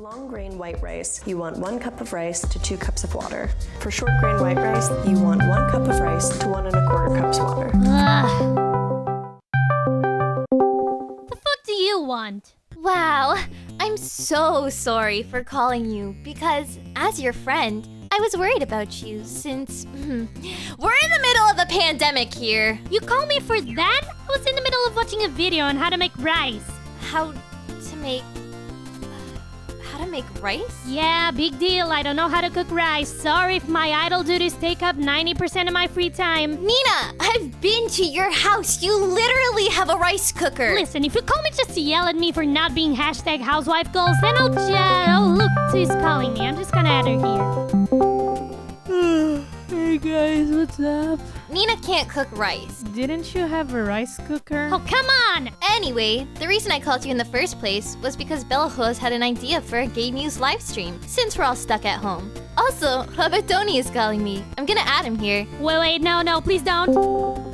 long grain white rice, you want 1 cup of rice to 2 cups of water. For short grain white rice, you want 1 cup of rice to 1 1/4 cups water. The fuck do you want? Wow, I'm so sorry for calling you because, as your friend, I was worried about you since we're in the middle of a pandemic here. You call me for that? I was in the middle of watching a video on how to make rice. How to make rice? Yeah, big deal. I don't know how to cook rice. Sorry if my idle duties take up 90% of my free time. Nina, I've been to your house. You literally have a rice cooker. Listen, if you call me just to yell at me for not being #housewife goals, then oh look, she's calling me. I'm just gonna add her here. Hey guys, what's up? Nina can't cook rice. Didn't you have a rice cooker? Oh, come on! Anyway, the reason I called you in the first place was because Belhos had an idea for a gay news live stream, since we're all stuck at home. Also, Robertoni is calling me. I'm gonna add him here. Wait, no, please don't.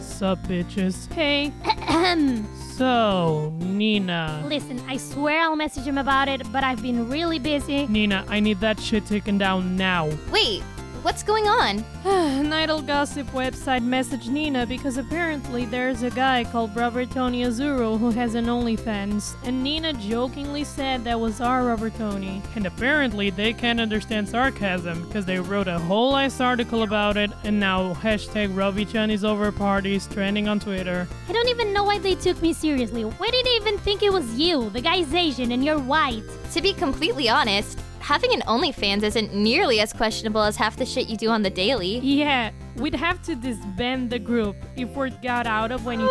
Sup, bitches? Hey. Ahem. So, Nina. Listen, I swear I'll message him about it, but I've been really busy. Nina, I need that shit taken down now. Wait, what's going on? An idle gossip website messaged Nina because apparently there's a guy called Robertoni Azzurro who has an OnlyFans, and Nina jokingly said that was our Robertoni. And apparently they can't understand sarcasm because they wrote a whole ass article about it, and now #RobbieChan is over parties trending on Twitter. I don't even know why they took me seriously. Why did they even think it was you? The guy's Asian and you're white. To be completely honest, having an OnlyFans isn't nearly as questionable as half the shit you do on the daily. Yeah, we'd have to disband the group if word got out of when you...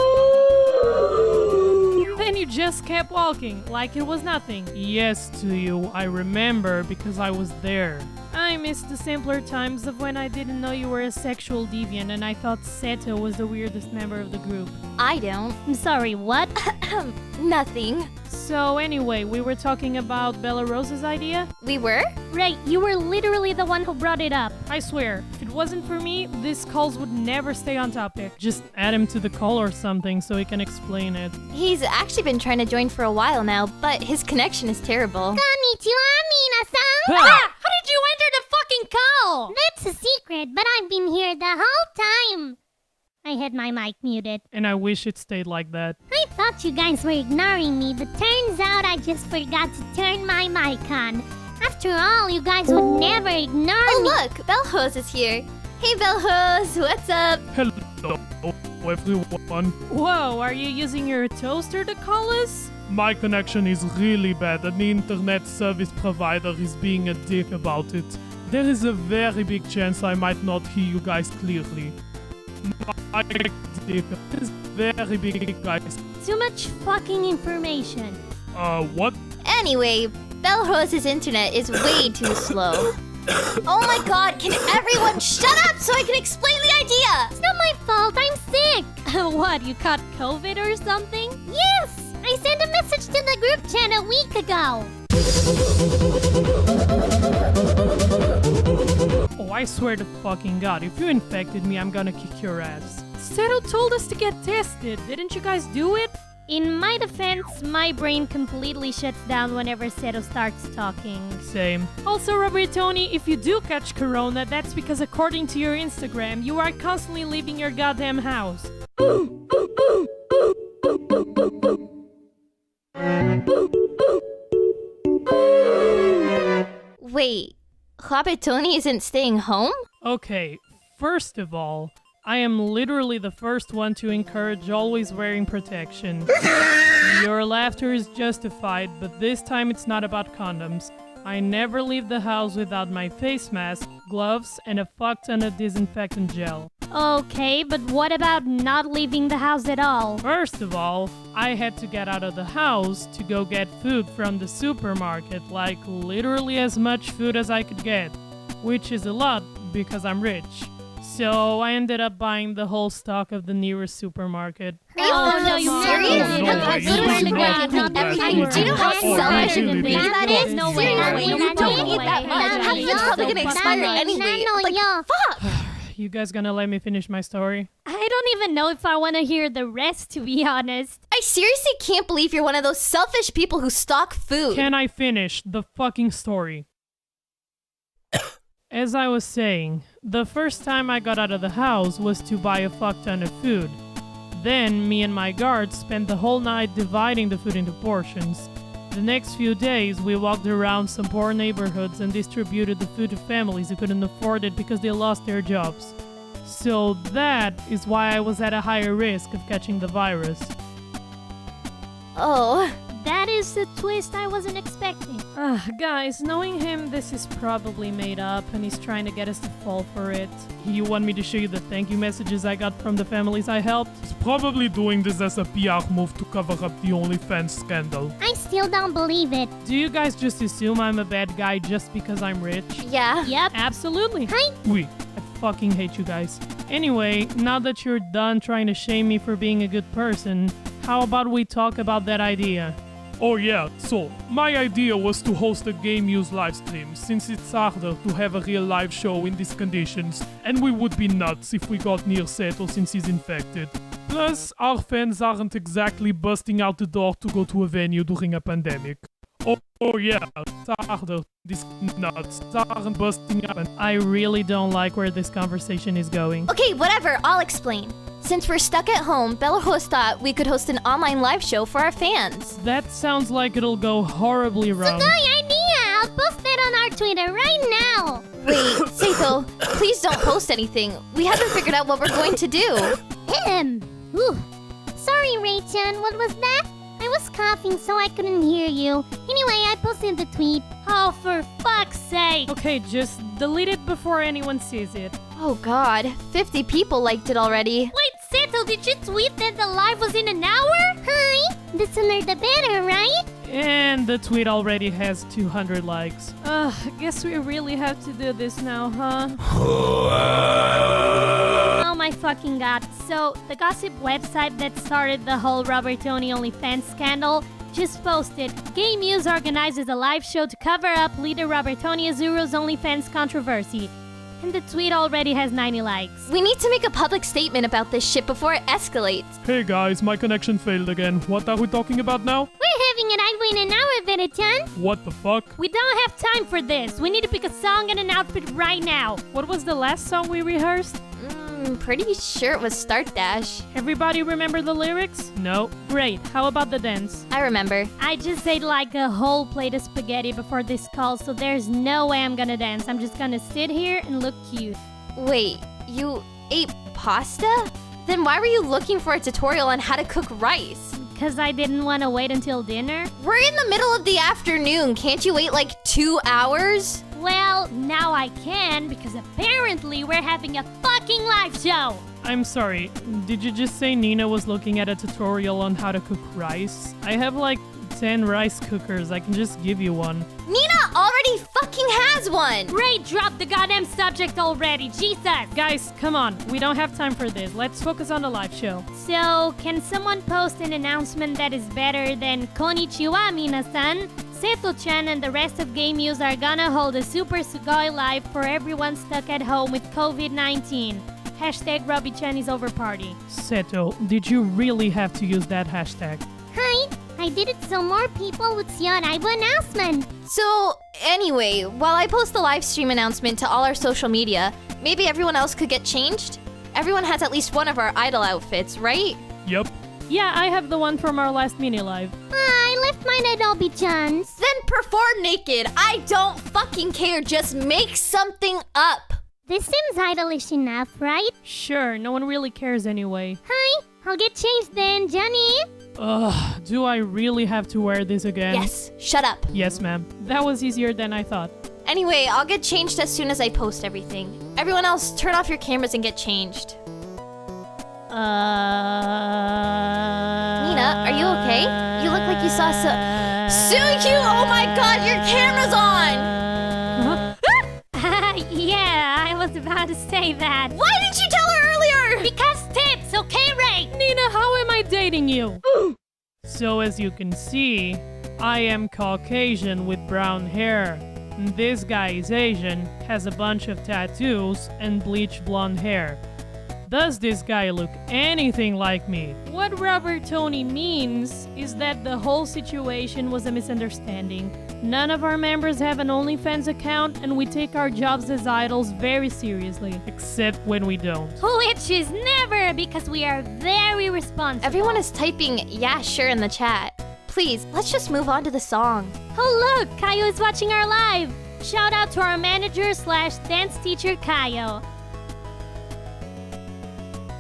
Then you just kept walking, like it was nothing. Yes, to you, I remember because I was there. I miss the simpler times of when I didn't know you were a sexual deviant and I thought Seto was the weirdest member of the group. I don't. I'm sorry, what? Nothing. So anyway, we were talking about Bella Rosa's idea? We were? Right, you were literally the one who brought it up. I swear, if it wasn't for me, these calls would never stay on topic. Just add him to the call or something so he can explain it. He's actually been trying to join for a while now, but his connection is terrible. Konnichiwa, minasan! Ha! How did you enter the fucking call? That's a secret, but I've been here the whole time. I had my mic muted. And I wish it stayed like that. I thought you guys were ignoring me, but turns out I just forgot to turn my mic on. After all, you guys would never ignore me. Oh look, Belhos is here. Hey Belhos, what's up? Hello, everyone. Whoa, are you using your toaster to call us? My connection is really bad and the internet service provider is being a dick about it. There is a very big chance I might not hear you guys clearly. My dick is very big, guys. Too much fucking information. What? Anyway, Belhos' internet is way too slow. Oh my god, can everyone shut up so I can explain the idea? It's not my fault, I'm sick. What, you caught COVID or something? Yes! I sent a message to the group chat a week ago. Oh, I swear to fucking god, if you infected me, I'm gonna kick your ass. Seto told us to get tested. Didn't you guys do it? In my defense, my brain completely shuts down whenever Seto starts talking. Same. Also, Robertoni, if you do catch corona, that's because according to your Instagram, you are constantly leaving your goddamn house. Wait, Robertoni isn't staying home? Okay, first of all, I am literally the first one to encourage always wearing protection. Your laughter is justified, but this time it's not about condoms. I never leave the house without my face mask, gloves, and a fuck ton of disinfectant gel. Okay, but what about not leaving the house at all? First of all, I had to get out of the house to go get food from the supermarket, like literally as much food as I could get, which is a lot because I'm rich. So I ended up buying the whole stock of the nearest supermarket. Are you fucking serious? No, I swear to God, everything. Do you know how selfish and big that is? No way. Seriously, you don't eat that much. Half of it's probably gonna expire anyway. Like, fuck! You guys gonna let me finish my story? I don't even know if I want to hear the rest, to be honest. I seriously can't believe you're one of those selfish people who stock food. Can I finish the fucking story? As I was saying, the first time I got out of the house was to buy a fuck ton of food. Then, me and my guards spent the whole night dividing the food into portions. The next few days, we walked around some poor neighborhoods and distributed the food to families who couldn't afford it because they lost their jobs. So that is why I was at a higher risk of catching the virus. Oh. That is a twist I wasn't expecting. Guys, knowing him, this is probably made up and he's trying to get us to fall for it. You want me to show you the thank you messages I got from the families I helped? He's probably doing this as a PR move to cover up the OnlyFans scandal. I still don't believe it. Do you guys just assume I'm a bad guy just because I'm rich? Yeah. Yep. Absolutely. Hi. Oui, I fucking hate you guys. Anyway, now that you're done trying to shame me for being a good person, how about we talk about that idea? Oh yeah, so my idea was to host a Game News live stream since it's harder to have a real live show in these conditions, and we would be nuts if we got near Seto since he's infected. Plus, our fans aren't exactly busting out the door to go to a venue during a pandemic. Oh yeah, it's harder. These nuts aren't busting out. I really don't like where this conversation is going. Okay, whatever, I'll explain. Since we're stuck at home, Belarus thought we could host an online live show for our fans. That sounds like it'll go horribly wrong. Good idea! I'll post that on our Twitter right now! Wait, Seito, please don't post anything. We haven't figured out what we're going to do. Ooh. Sorry, Ray-chan, what was that? I was coughing so I couldn't hear you. Anyway, I posted the tweet. Oh, for fuck's sake! Okay, just delete it before anyone sees it. Oh god, 50 people liked it already. Wait, Seto, did you tweet that the live was in an hour? Hi! The sooner the better, right? And the tweet already has 200 likes. Guess we really have to do this now, huh? Oh my fucking god. So, the gossip website that started the whole Robert Tony OnlyFans scandal just posted, Game News organizes a live show to cover up leader Robert Tony Azuro's OnlyFans controversy. And the tweet already has 90 likes. We need to make a public statement about this shit before it escalates. Hey guys, my connection failed again. What are we talking about now? We're having an idea in an hour, Vita-chan. What the fuck? We don't have time for this. We need to pick a song and an outfit right now. What was the last song we rehearsed? Pretty sure it was Start Dash. Everybody remember the lyrics? No? Great. How about the dance? I remember. I just ate like a whole plate of spaghetti before this call, so there's no way I'm gonna dance. I'm just gonna sit here and look cute. Wait, you ate pasta? Then why were you looking for a tutorial on how to cook rice? Because I didn't want to wait until dinner. We're in the middle of the afternoon. Can't you wait like 2 hours? Well, now I can, because apparently we're having a fucking live show. I'm sorry, did you just say Nina was looking at a tutorial on how to cook rice? I have like 10 rice cookers, I can just give you one. Nina already fucking has one! Ray, drop the goddamn subject already, Jesus! Guys, come on, we don't have time for this. Let's focus on the live show. So, can someone post an announcement that is better than Konnichiwa, Minasan? Seto-chan and the rest of Game News are gonna hold a Super Sugoi Live for everyone stuck at home with COVID-19. Hashtag Robbie-chan is over party. Seto, did you really have to use that hashtag? Hi, I did it so more people would see our live announcement. So, anyway, while I post the live stream announcement to all our social media, maybe everyone else could get changed? Everyone has at least one of our idol outfits, right? Yep. Yeah, I have the one from our last mini live. I left mine at Obi-chan's. Then perform naked! I don't fucking care, just make something up! This seems idolish enough, right? Sure, no one really cares anyway. Hi, I'll get changed then, Johnny. Ugh, do I really have to wear this again? Yes, shut up. Yes, ma'am. That was easier than I thought. Anyway, I'll get changed as soon as I post everything. Everyone else, turn off your cameras and get changed. Nina, are you okay? You look like you saw Suikyu! Oh my god, your camera's on! Yeah, I was about to say that. Why didn't you tell her earlier? Because tits, okay, Ray? Nina, how am I dating you? So as you can see, I am Caucasian with brown hair. This guy is Asian, has a bunch of tattoos, and bleached blonde hair. Does this guy look anything like me? What Robert Tony means is that the whole situation was a misunderstanding. None of our members have an OnlyFans account, and we take our jobs as idols very seriously. Except when we don't. Which is never, because we are very responsible. Everyone is typing yeah, sure in the chat. Please, let's just move on to the song. Oh look, Kayo is watching our live. Shout out to our manager/dance teacher, Kayo.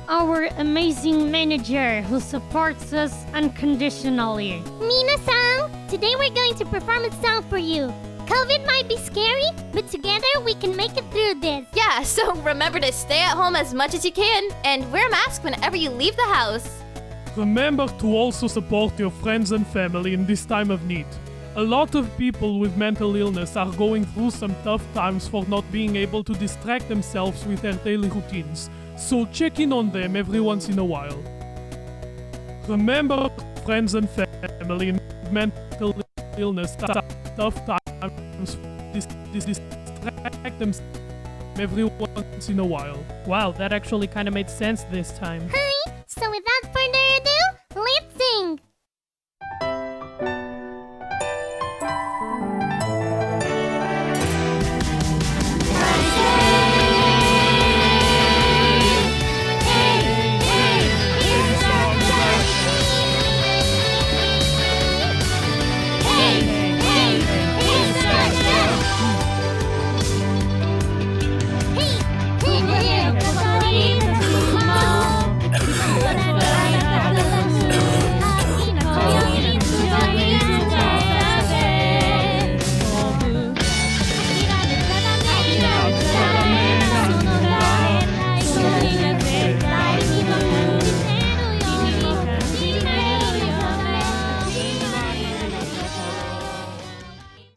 Our amazing manager who supports us unconditionally. Nina-san, today we're going to perform a song for you. COVID might be scary, but together we can make it through this. Yeah, so remember to stay at home as much as you can and wear a mask whenever you leave the house. Remember to also support your friends and family in this time of need. A lot of people with mental illness are going through some tough times for not being able to distract themselves with their daily routines, so check in on them every once in a while. Remember, friends and family in mental illness tough times, distract themselves every once in a while. Wow, that actually kind of made sense this time. Hi,